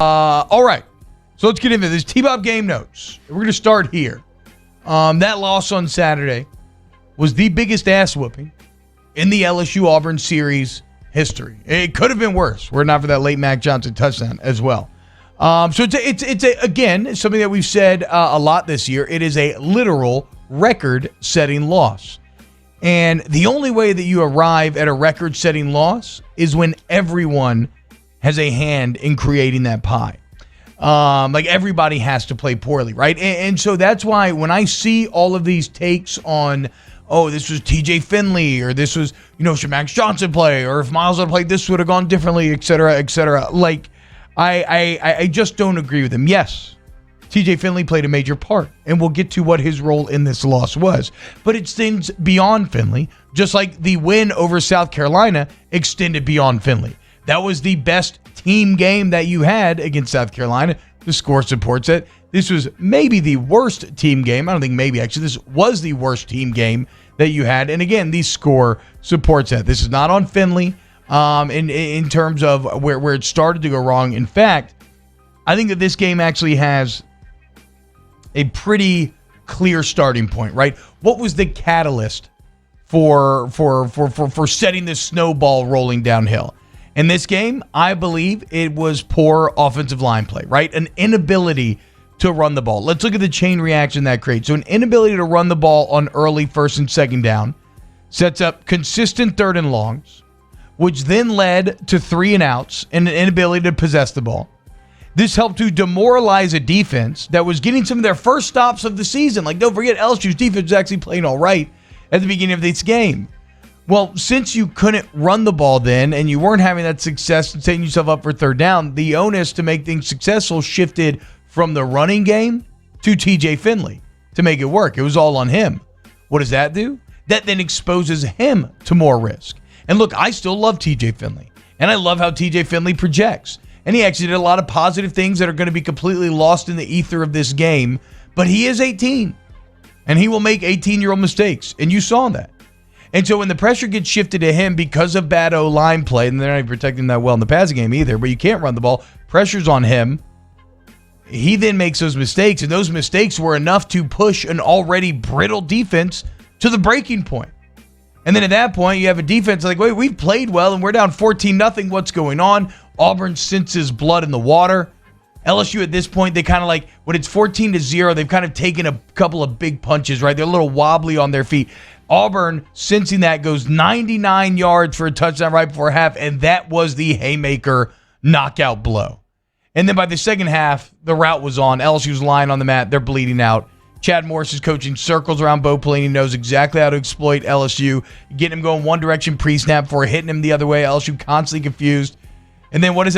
All right. So let's get into this. T-Bob game notes. We're going to start here. That loss on Saturday was the biggest ass whooping in the LSU Auburn series history. It could have been worse were it not for that late Mac Johnson touchdown as well. So it's again, something that we've said a lot this year. It is a literal record-setting loss. And the only way that you arrive at a record-setting loss is when everyone has a hand in creating that pie. Like everybody has to play poorly, right? And so that's why when I see all of these takes on, oh, this was TJ Finley, or this was, should Max Johnson play, or if Miles had played, this would have gone differently, et cetera, et cetera. Like, I just don't agree with him. Yes, TJ Finley played a major part, and we'll get to what his role in this loss was. But it extends beyond Finley, just like the win over South Carolina extended beyond Finley. That was the best team game that you had against South Carolina. The score supports it. This was maybe the worst team game. I don't think maybe, actually. This was the worst team game that you had. And again, the score supports that. This is not on Finley in terms of where it started to go wrong. In fact, I think that this game actually has a pretty clear starting point, right? What was the catalyst for setting this snowball rolling downhill? In this game, I believe it was poor offensive line play, right? An inability to run the ball. Let's look at the chain reaction that creates. So an inability to run the ball on early first and second down sets up consistent third and longs, which then led to 3 and outs and an inability to possess the ball. This helped to demoralize a defense that was getting some of their first stops of the season. Like, don't forget, LSU's defense was actually playing all right at the beginning of this game. Well, since you couldn't run the ball then and you weren't having that success and setting yourself up for third down, the onus to make things successful shifted from the running game to TJ Finley to make it work. It was all on him. What does that do? That then exposes him to more risk. And look, I still love TJ Finley, and I love how TJ Finley projects. And he actually did a lot of positive things that are going to be completely lost in the ether of this game. But he is 18, and he will make 18-year-old mistakes, and you saw that. And so when the pressure gets shifted to him because of bad O-line play, and they're not even protecting that well in the passing game either, but you can't run the ball, pressure's on him. He then makes those mistakes, and those mistakes were enough to push an already brittle defense to the breaking point. And then at that point, you have a defense like, wait, we've played well, and we're down 14-0. What's going on? Auburn senses blood in the water. LSU at this point, they kind of like, when it's 14-0, they've kind of taken a couple of big punches, right? They're a little wobbly on their feet. Auburn, sensing that, goes 99 yards for a touchdown right before half, and that was the haymaker knockout blow. And then by the second half, the route was on. LSU's lying on the mat. They're bleeding out. Chad Morris is coaching circles around Bo Pelini. Knows exactly how to exploit LSU, getting him going one direction pre-snap before hitting him the other way. LSU constantly confused. And then what does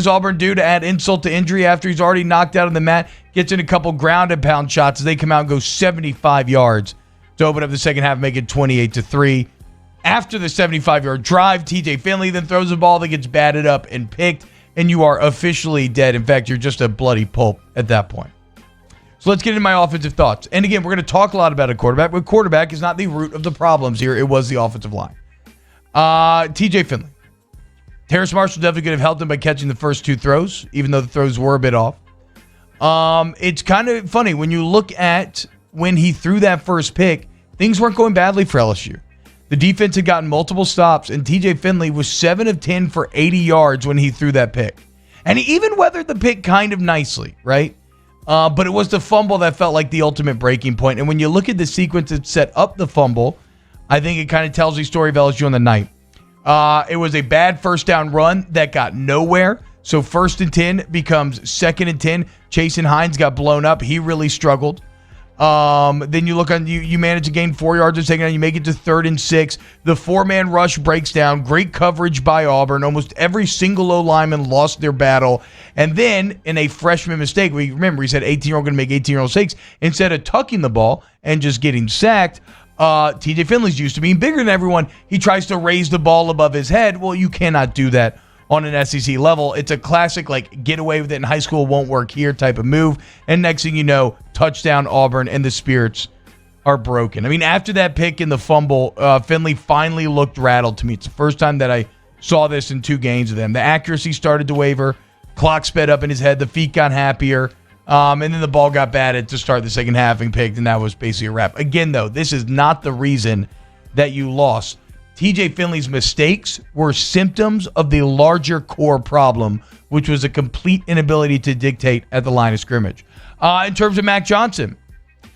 Auburn do to add insult to injury after he's already knocked out on the mat? Gets in a couple ground and pound shots as they come out and go 75 yards to open up the second half, make it 28-3. After the 75-yard drive, TJ Finley then throws a ball that gets batted up and picked, and you are officially dead. In fact, you're just a bloody pulp at that point. So let's get into my offensive thoughts. And again, we're going to talk a lot about a quarterback, but quarterback is not the root of the problems here. It was the offensive line. TJ Finley. Terrace Marshall definitely could have helped him by catching the first 2 throws, even though the throws were a bit off. It's kind of funny when you look at when he threw that first pick, things weren't going badly for LSU. The defense had gotten multiple stops, and TJ Finley was 7 of 10 for 80 yards when he threw that pick. And he even weathered the pick kind of nicely, right? But it was the fumble that felt like the ultimate breaking point. And when you look at the sequence that set up the fumble, I think it kind of tells the story of LSU on the night. It was a bad first down run that got nowhere. So 1st and 10 becomes 2nd and 10. Chasen Hines got blown up. He really struggled. Then you look on, you manage to gain 4 yards a second, and you make it to 3rd and 6. The 4-man rush breaks down. Great coverage by Auburn. Almost every single O-lineman lost their battle. And then in a freshman mistake, we remember he said 18-year-old going to make 18-year-old mistakes. Instead of tucking the ball and just getting sacked, TJ Finley's used to being bigger than everyone. He tries to raise the ball above his head. Well, you cannot do that on an SEC level. It's a classic, like, get away with it in high school, won't work here type of move. And next thing you know, touchdown Auburn, and the spirits are broken. I mean, after that pick and the fumble, Finley finally looked rattled to me. It's the first time that I saw this in 2 games of them. The accuracy started to waver. Clock sped up in his head. The feet got happier. And then the ball got batted to start the second half and picked, and that was basically a wrap. Again, though, this is not the reason that you lost. TJ Finley's mistakes were symptoms of the larger core problem, which was a complete inability to dictate at the line of scrimmage. In terms of Mac Johnson,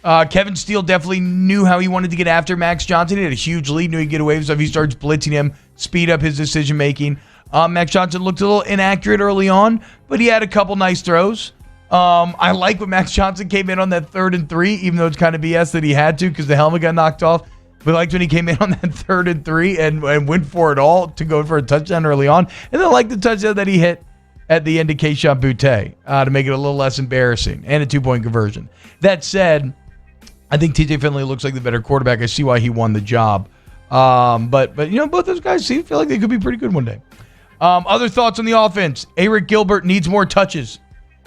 Kevin Steele definitely knew how he wanted to get after Max Johnson. He had a huge lead, knew he'd get away with stuff. He starts blitzing him, speed up his decision-making. Max Johnson looked a little inaccurate early on, but he had a couple nice throws. I like when Max Johnson came in on that 3rd and 3, even though it's kind of BS that he had to because the helmet got knocked off. But I liked when he came in on that 3rd and 3 and went for it all to go for a touchdown early on. And then I like the touchdown that he hit at the end of Keyshawn Boutte to make it a little less embarrassing and a 2-point conversion. That said, I think TJ Finley looks like the better quarterback. I see why he won the job. But both those guys feel like they could be pretty good one day. Other thoughts on the offense. Eric Gilbert needs more touches.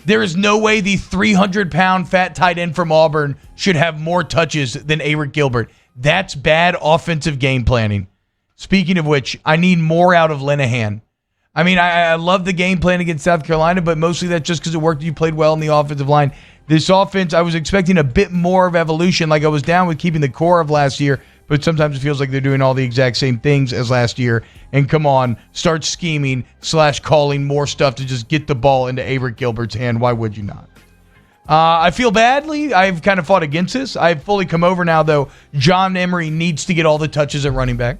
There is no way the 300-pound fat tight end from Auburn should have more touches than Eric Gilbert. That's bad offensive game planning. Speaking of which, I need more out of Linehan. I mean, I love the game plan against South Carolina, but mostly that's just because it worked. You played well in the offensive line. This offense, I was expecting a bit more of evolution. Like I was down with keeping the core of last year, but sometimes it feels like they're doing all the exact same things as last year. And come on, start scheming / calling more stuff to just get the ball into Eric Gilbert's hand. Why would you not? I feel badly. I've kind of fought against this. I've fully come over now, though. John Emery needs to get all the touches at running back.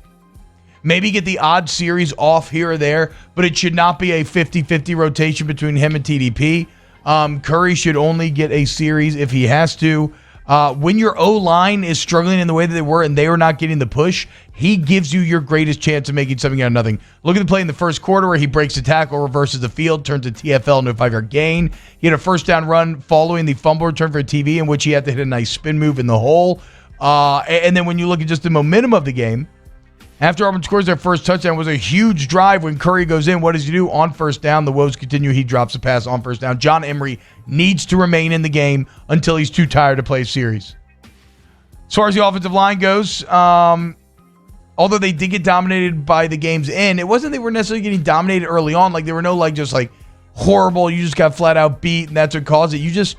Maybe get the odd series off here or there, but it should not be a 50-50 rotation between him and TDP. Curry should only get a series if he has to. When your O-line is struggling in the way that they were and they are not getting the push, he gives you your greatest chance of making something out of nothing. Look at the play in the first quarter where he breaks the tackle, reverses the field, turns a TFL into a 5-yard gain. He had a first down run following the fumble return for a TV in which he had to hit a nice spin move in the hole. And then when you look at just the momentum of the game, after Auburn scores their first touchdown, was a huge drive when Curry goes in. What does he do? On first down, the woes continue. He drops a pass on first down. John Emery needs to remain in the game until he's too tired to play a series. As far as the offensive line goes, although they did get dominated by the game's end, it wasn't they were necessarily getting dominated early on. Like, there were no, just horrible, you just got flat out beat, and that's what caused it.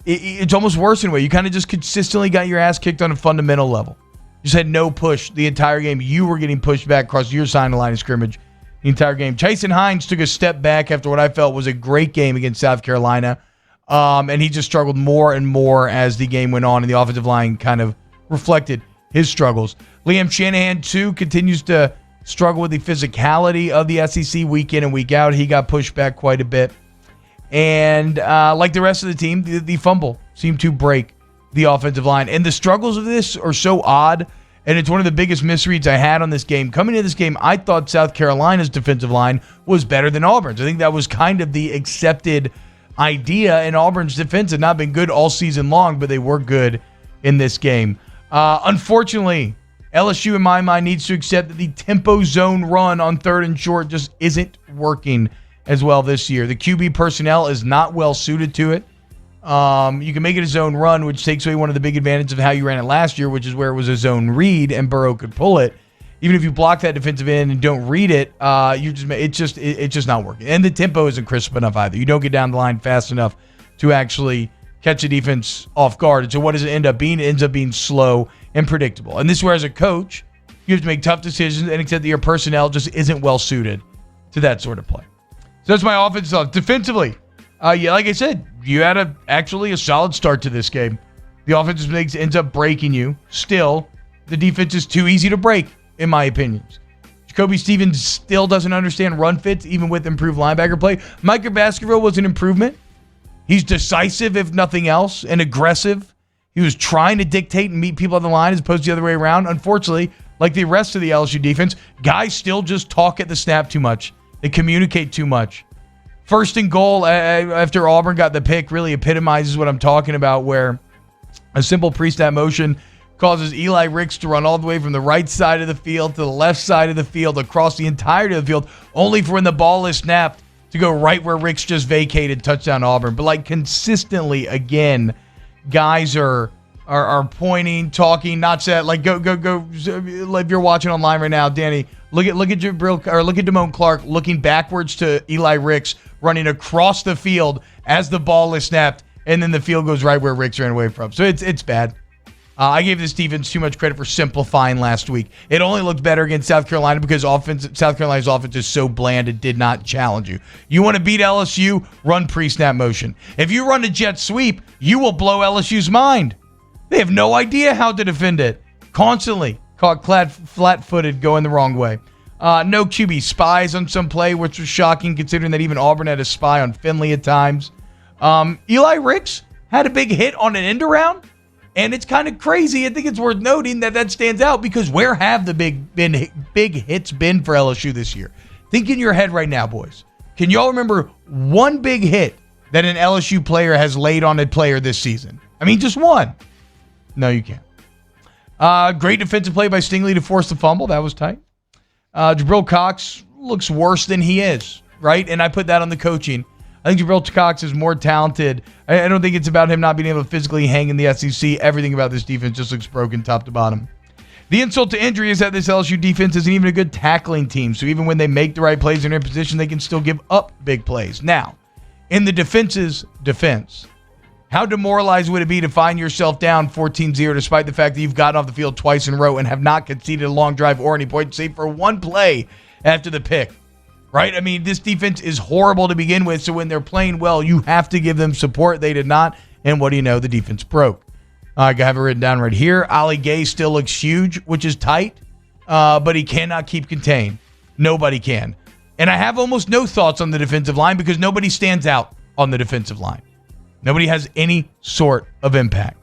It's almost worse in a way. You kind of just consistently got your ass kicked on a fundamental level. Just had no push the entire game. You were getting pushed back across your side of the line of scrimmage the entire game. Tyson Hines took a step back after what I felt was a great game against South Carolina. And he just struggled more and more as the game went on, and the offensive line kind of reflected his struggles. Liam Shanahan, too, continues to struggle with the physicality of the SEC week in and week out. He got pushed back quite a bit. And like the rest of the team, the fumble seemed to break the offensive line. And the struggles of this are so odd, and it's one of the biggest misreads I had on this game. Coming into this game, I thought South Carolina's defensive line was better than Auburn's. I think that was kind of the accepted idea, and Auburn's defense had not been good all season long, but they were good in this game. Unfortunately, LSU, in my mind, needs to accept that the tempo zone run on 3rd and short just isn't working as well this year. The QB personnel is not well suited to it. You can make it a zone run, which takes away one of the big advantages of how you ran it last year, which is where it was a zone read and Burrow could pull it. Even if you block that defensive end and don't read it, it's just not working. And the tempo isn't crisp enough either. You don't get down the line fast enough to actually catch the defense off guard. And so what does it end up being? It ends up being slow and predictable. And this is where, as a coach, you have to make tough decisions and accept that your personnel just isn't well suited to that sort of play. So that's my offensive stuff. Defensively, like I said, you had actually a solid start to this game. The offensive mistakes ends up breaking you. Still, the defense is too easy to break, in my opinions. Jacoby Stevens still doesn't understand run fits, even with improved linebacker play. Micah Baskerville was an improvement. He's decisive, if nothing else, and aggressive. He was trying to dictate and meet people on the line as opposed to the other way around. Unfortunately, like the rest of the LSU defense, guys still just talk at the snap too much. They communicate too much. 1st and goal after Auburn got the pick really epitomizes what I'm talking about, where a simple pre-snap motion causes Eli Ricks to run all the way from the right side of the field to the left side of the field, across the entirety of the field, only for when the ball is snapped to go right where Ricks just vacated, touchdown Auburn. But consistently, again, guys are pointing, talking, not set. Go. If you're watching online right now, Danny, look at Jabril, or look at Damone Clark looking backwards to Eli Ricks running across the field as the ball is snapped, and then the field goes right where Ricks ran away from. So it's bad. I gave this defense too much credit for simplifying last week. It only looked better against South Carolina because South Carolina's offense is so bland it did not challenge you. You want to beat LSU, run pre-snap motion. If you run a jet sweep, you will blow LSU's mind. They have no idea how to defend it. Constantly caught flat-footed going the wrong way. No QB spies on some play, which was shocking considering that even Auburn had a spy on Finley at times. Eli Ricks had a big hit on an end around. And it's kind of crazy. I think it's worth noting that stands out because where have the big hits been for LSU this year? Think in your head right now, boys. Can y'all remember one big hit that an LSU player has laid on a player this season? I mean, just one. No, you can't. Great defensive play by Stingley to force the fumble. That was tight. Jabril Cox looks worse than he is, right? And I put that on the coaching. I think Jabril Cox is more talented. I don't think it's about him not being able to physically hang in the SEC. Everything about this defense just looks broken top to bottom. The insult to injury is that this LSU defense isn't even a good tackling team. So even when they make the right plays in their position, they can still give up big plays. Now, in the defense's defense, how demoralized would it be to find yourself down 14-0 despite the fact that you've gotten off the field twice in a row and have not conceded a long drive or any point save for one play after the pick? Right? I mean, this defense is horrible to begin with, so when they're playing well, you have to give them support. They did not, and what do you know? The defense broke. I have it written down right here. Ali Gay still looks huge, which is tight, but he cannot keep contained. Nobody can. And I have almost no thoughts on the defensive line because nobody stands out on the defensive line. Nobody has any sort of impact.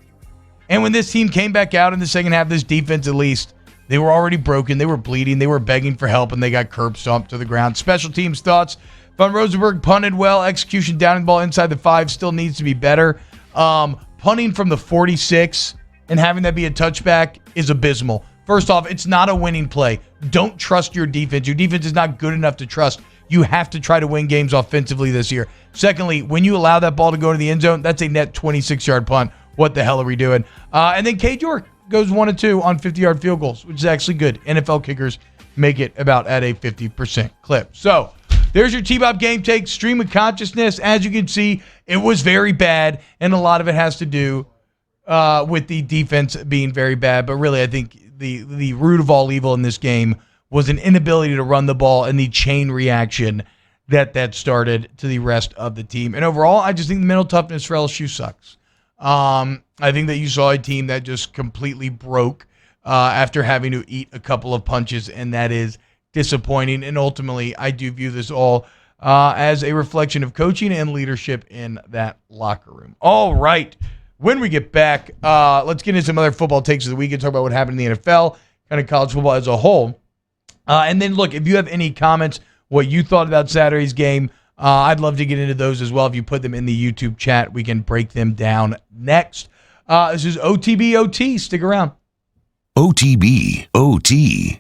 And when this team came back out in the second half, this defense at least, they were already broken. They were bleeding. They were begging for help, and they got curb stomped to the ground. Special teams thoughts. Von Rosenberg punted well. Execution down the ball inside the 5 still needs to be better. Punting from the 46 and having that be a touchback is abysmal. First off, it's not a winning play. Don't trust your defense. Your defense is not good enough to trust. You have to try to win games offensively this year. Secondly, when you allow that ball to go to the end zone, that's a net 26-yard punt. What the hell are we doing? And then Cade York goes 1-2 on 50-yard field goals, which is actually good. NFL kickers make it about at a 50% clip. So there's your T-Bob game take, stream of consciousness. As you can see, it was very bad, and a lot of it has to do with the defense being very bad. But really, I think the root of all evil in this game was an inability to run the ball and the chain reaction that started to the rest of the team. And overall, I just think the mental toughness for LSU sucks. I think that you saw a team that just completely broke after having to eat a couple of punches, and that is disappointing. And ultimately, I do view this all as a reflection of coaching and leadership in that locker room. All right. When we get back, let's get into some other football takes of the week and talk about what happened in the NFL, kind of college football as a whole. And then, look, if you have any comments, what you thought about Saturday's game, I'd love to get into those as well. If you put them in the YouTube chat, we can break them down next. This is OTB OT. Stick around. OTB OT.